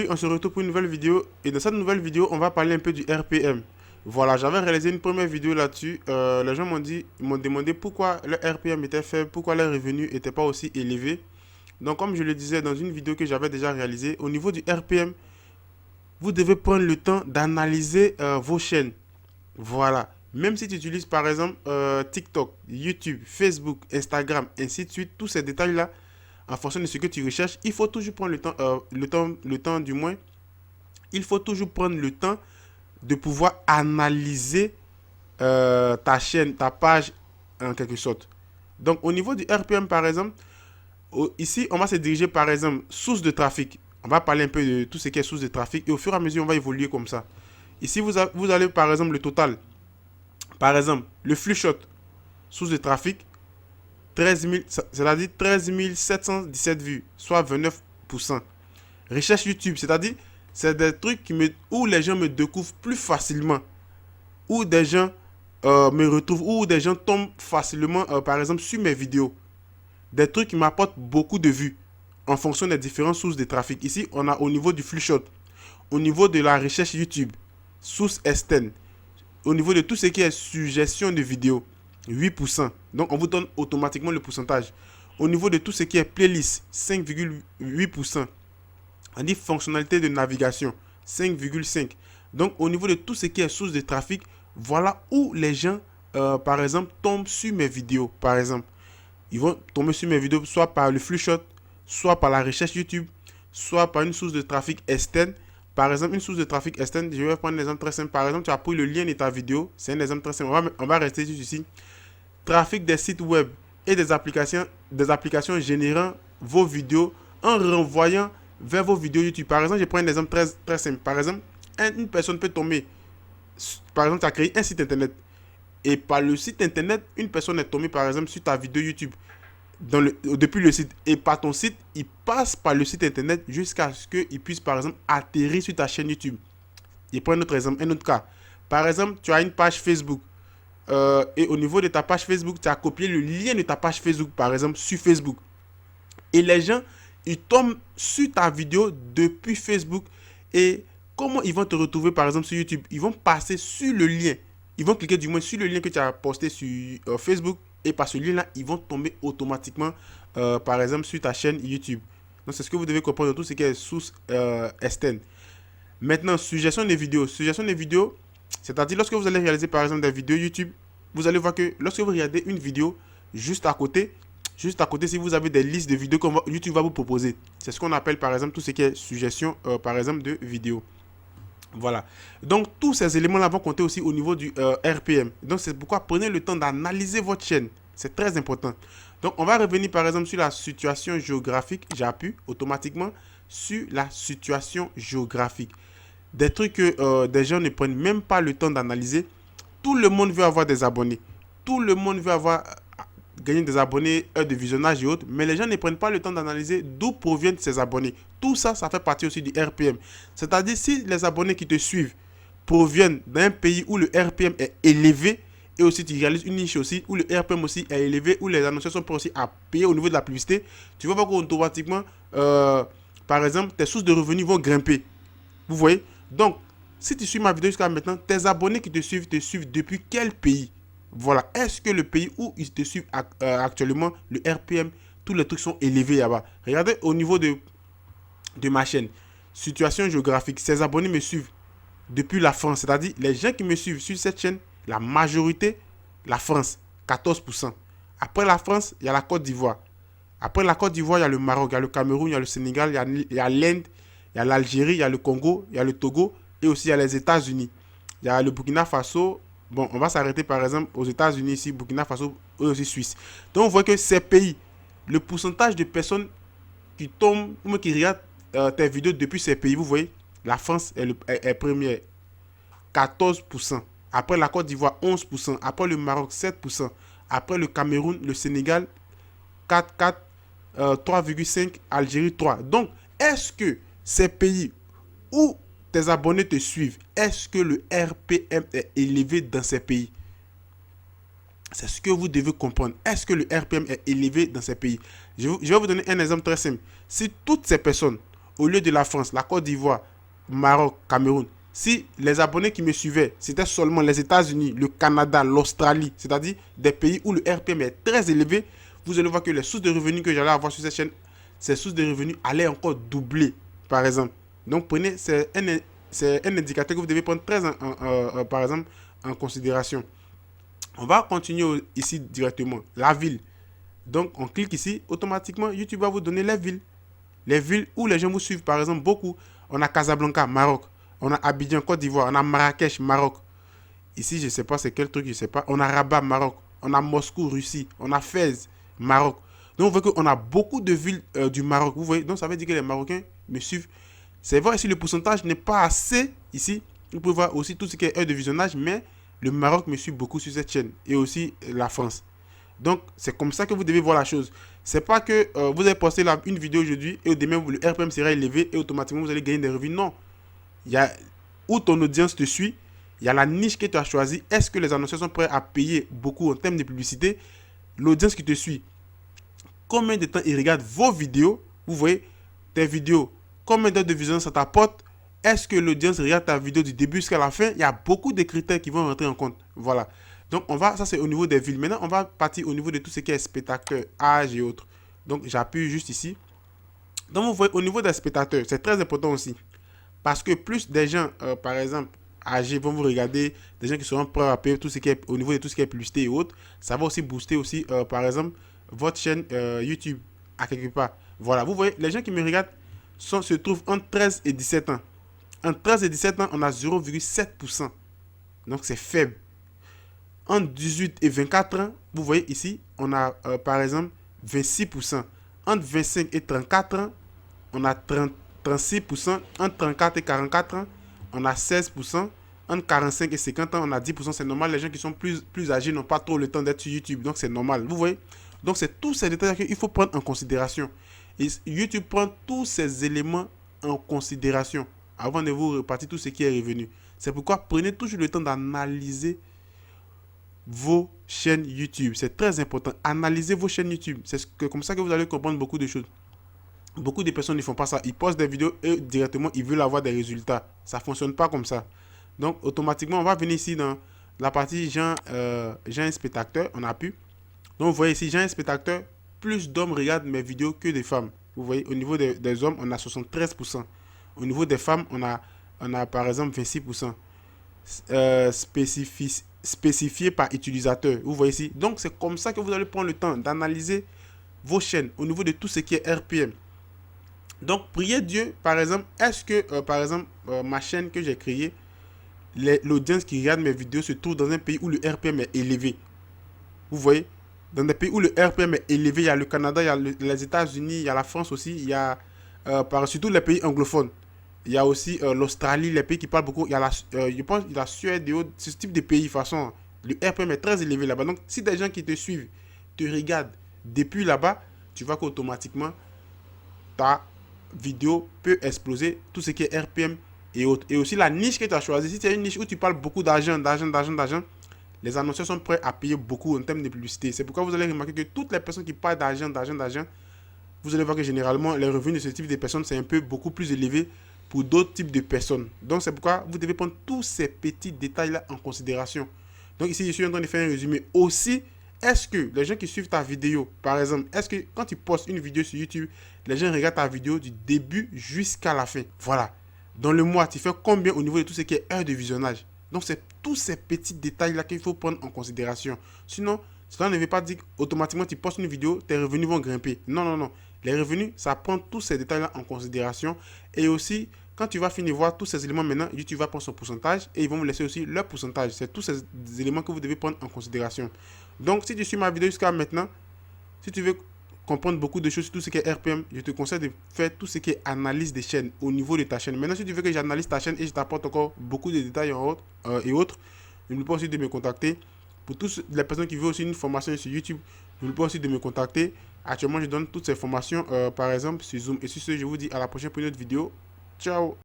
On se retrouve pour une nouvelle vidéo et dans cette nouvelle vidéo on va parler un peu du RPM. Voilà, j'avais réalisé une première vidéo là-dessus. Les gens m'ont demandé pourquoi le RPM était faible, pourquoi les revenus n'étaient pas aussi élevés. Donc comme je le disais dans une vidéo que j'avais déjà réalisée, au niveau du RPM, vous devez prendre le temps d'analyser vos chaînes. Voilà. Même si tu utilises par exemple TikTok, YouTube, Facebook, Instagram, ainsi de suite, tous ces détails-là, en fonction de ce que tu recherches, il faut toujours prendre le temps du moins, il faut toujours prendre le temps de pouvoir analyser ta chaîne, ta page en quelque sorte. Donc au niveau du RPM par exemple, ici on va se diriger par exemple source de trafic. On va parler un peu de tout ce qui est source de trafic et au fur et à mesure on va évoluer comme ça. Ici vous allez par exemple le total. Par exemple le flux shot, source de trafic, 13 000, c'est-à-dire 13 717 vues, soit 29%. Recherche YouTube, c'est-à-dire c'est des trucs où les gens me découvrent plus facilement, où des gens me retrouvent, où des gens tombent facilement, par exemple, sur mes vidéos. Des trucs qui m'apportent beaucoup de vues en fonction des différentes sources de trafic. Ici, on a au niveau du flux shot, au niveau de la recherche YouTube, source externe, au niveau de tout ce qui est suggestion de vidéos, 8%. Donc, on vous donne automatiquement le pourcentage. Au niveau de tout ce qui est playlist, 5,8%. On dit fonctionnalité de navigation, 5,5. Donc, au niveau de tout ce qui est source de trafic, voilà où les gens, par exemple, tombent sur mes vidéos. Par exemple, ils vont tomber sur mes vidéos soit par le flux shot, soit par la recherche YouTube, soit par une source de trafic externe. Par exemple, une source de trafic externe, je vais prendre un exemple très simple. Par exemple, tu as pris le lien de ta vidéo. C'est un exemple très simple. On va rester ici. Trafic des sites web et des applications générant vos vidéos en renvoyant vers vos vidéos YouTube. Par exemple, je prends un exemple très, très simple. Par exemple, une personne peut tomber. Par exemple, tu as créé un site internet. Et par le site internet, une personne est tombée, par exemple, sur ta vidéo YouTube. Depuis le site. Et par ton site, il passe par le site internet jusqu'à ce qu'il puisse, par exemple, atterrir sur ta chaîne YouTube. Je prends un autre exemple, un autre cas. Par exemple, tu as une page Facebook. Et au niveau de ta page Facebook, tu as copié le lien de ta page Facebook, par exemple, sur Facebook. Et les gens, ils tombent sur ta vidéo depuis Facebook. Et comment ils vont te retrouver, par exemple, sur YouTube? Ils vont passer sur le lien. Ils vont cliquer du moins sur le lien que tu as posté sur Facebook. Et par ce lien-là, ils vont tomber automatiquement, par exemple, sur ta chaîne YouTube. Donc, c'est ce que vous devez comprendre de tout ce qui est source externe. Maintenant, suggestion des vidéos. Suggestion des vidéos, c'est-à-dire lorsque vous allez réaliser, par exemple, des vidéos YouTube, vous allez voir que lorsque vous regardez une vidéo, juste à côté, si vous avez des listes de vidéos que YouTube va vous proposer, c'est ce qu'on appelle par exemple tout ce qui est suggestion, par exemple, de vidéos. Voilà. Donc, tous ces éléments-là vont compter aussi au niveau du RPM. Donc, c'est pourquoi prenez le temps d'analyser votre chaîne. C'est très important. Donc, on va revenir par exemple sur la situation géographique. J'appuie automatiquement sur la situation géographique. Des trucs que des gens ne prennent même pas le temps d'analyser. Tout le monde veut avoir des abonnés. Tout le monde veut avoir gagner des abonnés, heures de visionnage et autres, mais les gens ne prennent pas le temps d'analyser d'où proviennent ces abonnés. Tout ça, ça fait partie aussi du RPM. C'est-à-dire, si les abonnés qui te suivent proviennent d'un pays où le RPM est élevé, et aussi tu réalises une niche aussi où le RPM aussi est élevé, où les annonceurs sont prêts aussi à payer au niveau de la publicité, tu vas voir qu'automatiquement, par exemple, tes sources de revenus vont grimper. Vous voyez? Donc, si tu suis ma vidéo jusqu'à maintenant, tes abonnés qui te suivent depuis quel pays? Voilà. Est-ce que le pays où ils te suivent actuellement, le RPM, tous les trucs sont élevés là-bas? Regardez au niveau de ma chaîne. Situation géographique. Ces abonnés me suivent depuis la France. C'est-à-dire, les gens qui me suivent sur cette chaîne, la majorité, la France, 14%. Après la France, il y a la Côte d'Ivoire. Après la Côte d'Ivoire, il y a le Maroc, il y a le Cameroun, il y a le Sénégal, il y a l'Inde, il y a l'Algérie, il y a le Congo, il y a le Togo et aussi il y a les États-Unis. Il y a le Burkina Faso. Bon, on va s'arrêter par exemple aux États-Unis ici, Burkina Faso et aussi Suisse. Donc on voit que ces pays, le pourcentage de personnes qui tombent ou qui regardent tes vidéos depuis ces pays, vous voyez, la France est première, 14%. Après la Côte d'Ivoire, 11%. Après le Maroc, 7%. Après le Cameroun, le Sénégal, 4, 4, 3,5, Algérie 3. Donc, est-ce que ces pays où tes abonnés te suivent, est-ce que le RPM est élevé dans ces pays? C'est ce que vous devez comprendre. Est-ce que le RPM est élevé dans ces pays? Je vais vous donner un exemple très simple. Si toutes ces personnes, au lieu de la France, la Côte d'Ivoire, Maroc, Cameroun, si les abonnés qui me suivaient, c'était seulement les États-Unis, le Canada, l'Australie, c'est-à-dire des pays où le RPM est très élevé, vous allez voir que les sources de revenus que j'allais avoir sur cette chaîne, ces sources de revenus allaient encore doubler, par exemple. Donc, prenez, c'est un indicateur que vous devez prendre très, par exemple, en considération. On va continuer ici directement. La ville. Donc, on clique ici, automatiquement, YouTube va vous donner les villes. Les villes où les gens vous suivent, par exemple, beaucoup. On a Casablanca, Maroc. On a Abidjan, Côte d'Ivoire. On a Marrakech, Maroc. Ici, je ne sais pas c'est quel truc, je ne sais pas. On a Rabat, Maroc. On a Moscou, Russie. On a Fès, Maroc. Donc, vous voyez qu'on a beaucoup de villes du Maroc. Vous voyez, donc ça veut dire que les Marocains me suivent. C'est vrai, si le pourcentage n'est pas assez ici, vous pouvez voir aussi tout ce qui est heure de visionnage, mais le Maroc me suit beaucoup sur cette chaîne et aussi la France. Donc, c'est comme ça que vous devez voir la chose. C'est pas que vous avez posté une vidéo aujourd'hui et demain, le RPM sera élevé et automatiquement, vous allez gagner des revenus. Non. Il y a où ton audience te suit, il y a la niche que tu as choisie. Est-ce que les annonceurs sont prêts à payer beaucoup en termes de publicité? L'audience qui te suit, combien de temps ils regardent vos vidéos? Vous voyez, tes vidéos, combien d'heures de vision ça t'apporte? Est-ce que l'audience regarde ta vidéo du début jusqu'à la fin? Il y a beaucoup de critères qui vont rentrer en compte. Voilà. Donc, ça c'est au niveau des villes. Maintenant, on va partir au niveau de tout ce qui est spectateur, âge et autres. Donc, j'appuie juste ici. Donc, vous voyez, au niveau des spectateurs, c'est très important aussi. Parce que plus des gens, par exemple, âgés vont vous regarder, des gens qui seront prêts à payer tout ce qui est au niveau de tout ce qui est publicité et autres, ça va aussi booster aussi, par exemple, votre chaîne YouTube à quelque part. Voilà, vous voyez, les gens qui me regardent se trouvent entre 13 et 17 ans. Entre 13 et 17 ans, on a 0,7%. Donc, c'est faible. Entre 18 et 24 ans, vous voyez ici, on a par exemple 26%. Entre 25 et 34 ans, on a 36%. Entre 34 et 44 ans, on a 16%. Entre 45 et 50 ans, on a 10%. C'est normal, les gens qui sont plus âgés n'ont pas trop le temps d'être sur YouTube. Donc, c'est normal. Vous voyez? Donc, c'est tous ces détails qu'il faut prendre en considération. Et YouTube prend tous ces éléments en considération avant de vous repartir tout ce qui est revenu. C'est pourquoi prenez toujours le temps d'analyser vos chaînes YouTube. C'est très important. Analysez vos chaînes YouTube. C'est comme ça que vous allez comprendre beaucoup de choses. Beaucoup de personnes ne font pas ça. Ils postent des vidéos et directement, ils veulent avoir des résultats. Ça ne fonctionne pas comme ça. Donc, automatiquement, on va venir ici dans la partie j'ai un spectateur. On appuie. Donc, vous voyez ici, j'ai un spectateur. Plus d'hommes regardent mes vidéos que des femmes. Vous voyez, au niveau des hommes, on a 73%. Au niveau des femmes, on a par exemple 26%. Spécifié par utilisateur. Vous voyez ici. Donc, c'est comme ça que vous allez prendre le temps d'analyser vos chaînes au niveau de tout ce qui est RPM. Donc, priez Dieu, par exemple, est-ce que, par exemple, ma chaîne que j'ai créée, l'audience qui regarde mes vidéos se trouve dans un pays où le RPM est élevé. Vous voyez, dans des pays où le RPM est élevé, il y a le Canada, il y a les États-Unis, il y a la France aussi, il y a surtout les pays anglophones. Il y a aussi l'Australie, les pays qui parlent beaucoup. Il y a je pense la Suède et autres, ce type de pays. De toute façon, le RPM est très élevé là-bas. Donc, si des gens qui te suivent te regardent depuis là-bas, tu vois qu'automatiquement, ta vidéo peut exploser tout ce qui est RPM et autres. Et aussi la niche que tu as choisie. Si tu as une niche où tu parles beaucoup d'argent, les annonceurs sont prêts à payer beaucoup en termes de publicité. C'est pourquoi vous allez remarquer que toutes les personnes qui parlent d'argent, vous allez voir que généralement, les revenus de ce type de personnes, c'est un peu beaucoup plus élevé pour d'autres types de personnes. Donc, c'est pourquoi vous devez prendre tous ces petits détails-là en considération. Donc, ici, je suis en train de faire un résumé. Aussi, est-ce que les gens qui suivent ta vidéo, par exemple, est-ce que quand tu postes une vidéo sur YouTube, les gens regardent ta vidéo du début jusqu'à la fin? Voilà. Dans le mois, tu fais combien au niveau de tout ce qui est heure de visionnage? Donc, c'est tous ces petits détails-là qu'il faut prendre en considération. Sinon, cela ne veut pas dire qu'automatiquement, tu postes une vidéo, tes revenus vont grimper. Non, non, non. Les revenus, ça prend tous ces détails-là en considération. Et aussi, quand tu vas finir voir tous ces éléments maintenant, YouTube va prendre son pourcentage et ils vont vous laisser aussi leur pourcentage. C'est tous ces éléments que vous devez prendre en considération. Donc, si tu suis ma vidéo jusqu'à maintenant, si tu veux comprendre beaucoup de choses sur tout ce qui est RPM, je te conseille de faire tout ce qui est analyse des chaînes au niveau de ta chaîne. Maintenant, si tu veux que j'analyse ta chaîne et je t'apporte encore beaucoup de détails et autres, n'oublie pas aussi de me contacter. Pour toutes les personnes qui veulent aussi une formation sur YouTube, n'oublie pas aussi de me contacter. Actuellement, je donne toutes ces formations, par exemple, sur Zoom. Et sur ce, je vous dis à la prochaine pour une autre vidéo. Ciao!